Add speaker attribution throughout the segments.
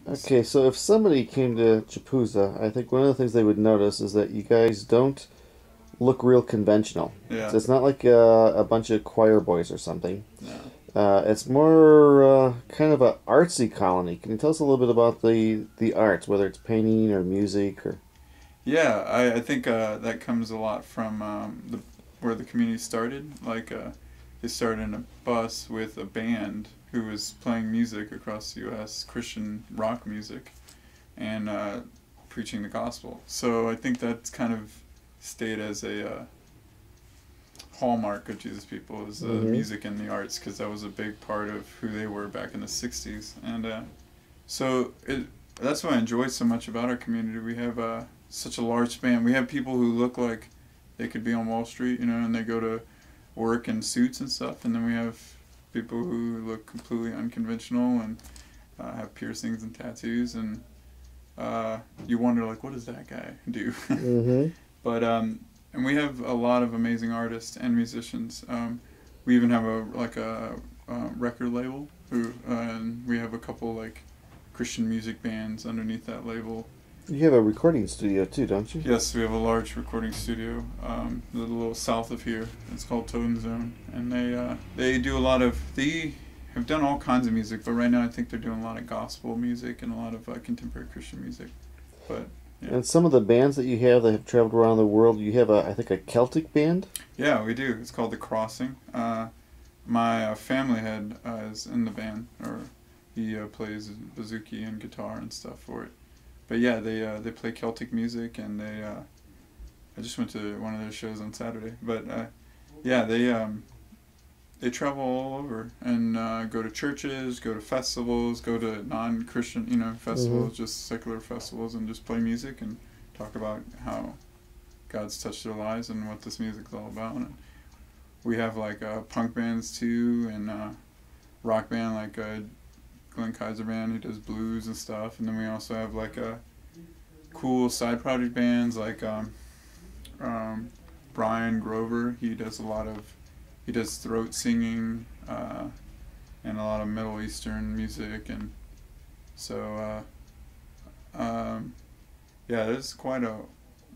Speaker 1: Okay, so if somebody came to JPUSA, I think one of the things they would notice is that you guys don't look real conventional.
Speaker 2: Yeah.
Speaker 1: So it's not like a bunch of choir boys or something.
Speaker 2: No.
Speaker 1: It's more kind of a artsy colony. Can you tell us a little bit about the arts, whether it's painting or music or?
Speaker 2: Yeah, I think that comes a lot from where the community started. They started in a bus with a band who was playing music across the U.S., Christian rock music, and preaching the gospel. So I think that's kind of stayed as a hallmark of Jesus People is the music and the arts, because that was a big part of who they were back in the 60s. And so that's what I enjoy so much about our community. We have such a large span. We have people who look like they could be on Wall Street, and they go to work in suits and stuff. And then we have people who look completely unconventional and have piercings and tattoos. And you wonder, like, what does that guy do?
Speaker 1: Mm-hmm.
Speaker 2: But and we have a lot of amazing artists and musicians. We even have a record label and we have a couple like Christian music bands underneath that label.
Speaker 1: You have a recording studio too, don't you?
Speaker 2: Yes, we have a large recording studio a little south of here. It's called Totem Zone, and they do a lot of they have done all kinds of music, but right now I think they're doing a lot of gospel music and a lot of contemporary Christian music. But yeah.
Speaker 1: And some of the bands that you have that have traveled around the world, you have I think a Celtic band.
Speaker 2: Yeah, we do. It's called The Crossing. My family head is in the band, or he plays bouzouki and guitar and stuff for it. But yeah, they play Celtic music, and I just went to one of their shows on Saturday. But yeah, they travel all over and go to churches, go to festivals, go to non-Christian festivals, just secular festivals, and just play music and talk about how God's touched their lives and what this music's all about. And we have like punk bands too, and rock band like Glenn Kaiser band who does blues and stuff. And then we also have like cool side project bands like Brian Grover. He does throat singing and a lot of Middle Eastern music, and so yeah, there's quite a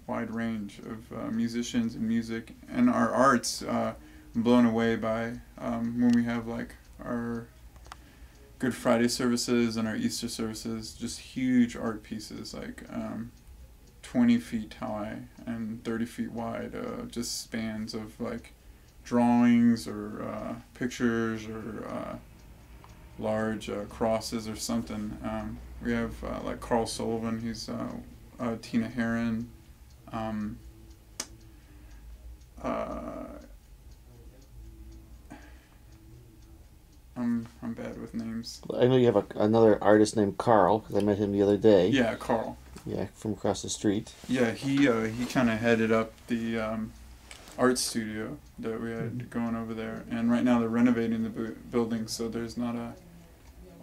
Speaker 2: wide range of musicians and music and our arts. I'm blown away by when we have like our Good Friday services and our Easter services, just huge art pieces like 20 feet high and 30 feet wide, just spans of like drawings or pictures or large crosses or something. We have like Carl Sullivan, he's Tina Heron. I'm bad with names.
Speaker 1: I know you have another artist named Carl, because I met him the other day.
Speaker 2: Yeah, Carl.
Speaker 1: Yeah, from across the street.
Speaker 2: Yeah, he kind of headed up the art studio that we had going over there, and right now they're renovating the building, so there's not a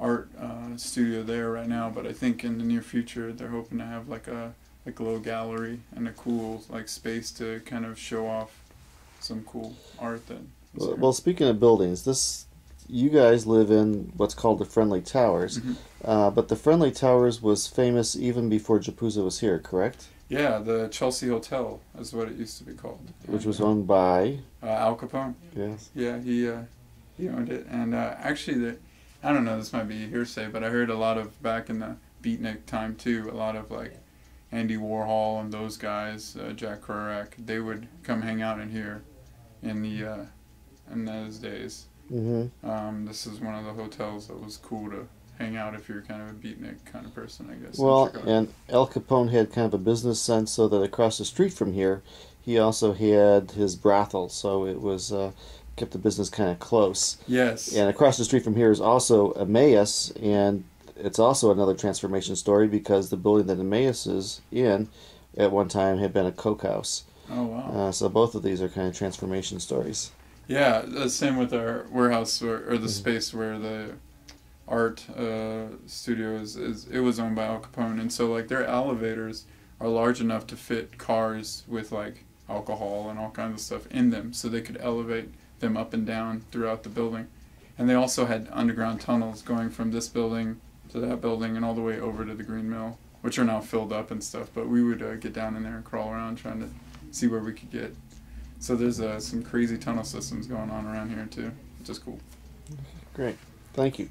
Speaker 2: art studio there right now. But I think in the near future they're hoping to have like a little gallery and a cool like space to kind of show off some cool art that.
Speaker 1: Well, speaking of buildings, you guys live in what's called the Friendly Towers, but the Friendly Towers was famous even before JPUSA was here, correct?
Speaker 2: Yeah, the Chelsea Hotel is what it used to be called.
Speaker 1: Which was owned by?
Speaker 2: Al Capone.
Speaker 1: Yes.
Speaker 2: Yeah, he owned it. And actually, I don't know, this might be hearsay, but I heard a lot of, back in the beatnik time too, a lot of like Andy Warhol and those guys, Jack Kerouac, they would come hang out in here in those days.
Speaker 1: Mm-hmm.
Speaker 2: This is one of the hotels that was cool to hang out if you're kind of a beatnik kind of person, I guess.
Speaker 1: Well, and Al Capone had kind of a business sense, so that across the street from here, he also had his brothel, so it was kept the business kind of close.
Speaker 2: Yes.
Speaker 1: And across the street from here is also Emmaus, and it's also another transformation story, because the building that Emmaus is in at one time had been a coke house.
Speaker 2: Oh, wow.
Speaker 1: So both of these are kind of transformation stories.
Speaker 2: Yeah, the same with our warehouse or the space where the art studio is. It was owned by Al Capone, and so like their elevators are large enough to fit cars with like alcohol and all kinds of stuff in them, so they could elevate them up and down throughout the building. And they also had underground tunnels going from this building to that building and all the way over to the green mill, which are now filled up and stuff. But we would get down in there and crawl around trying to see where we could get. So there's some crazy tunnel systems going on around here too, which is cool.
Speaker 1: Great. Thank you.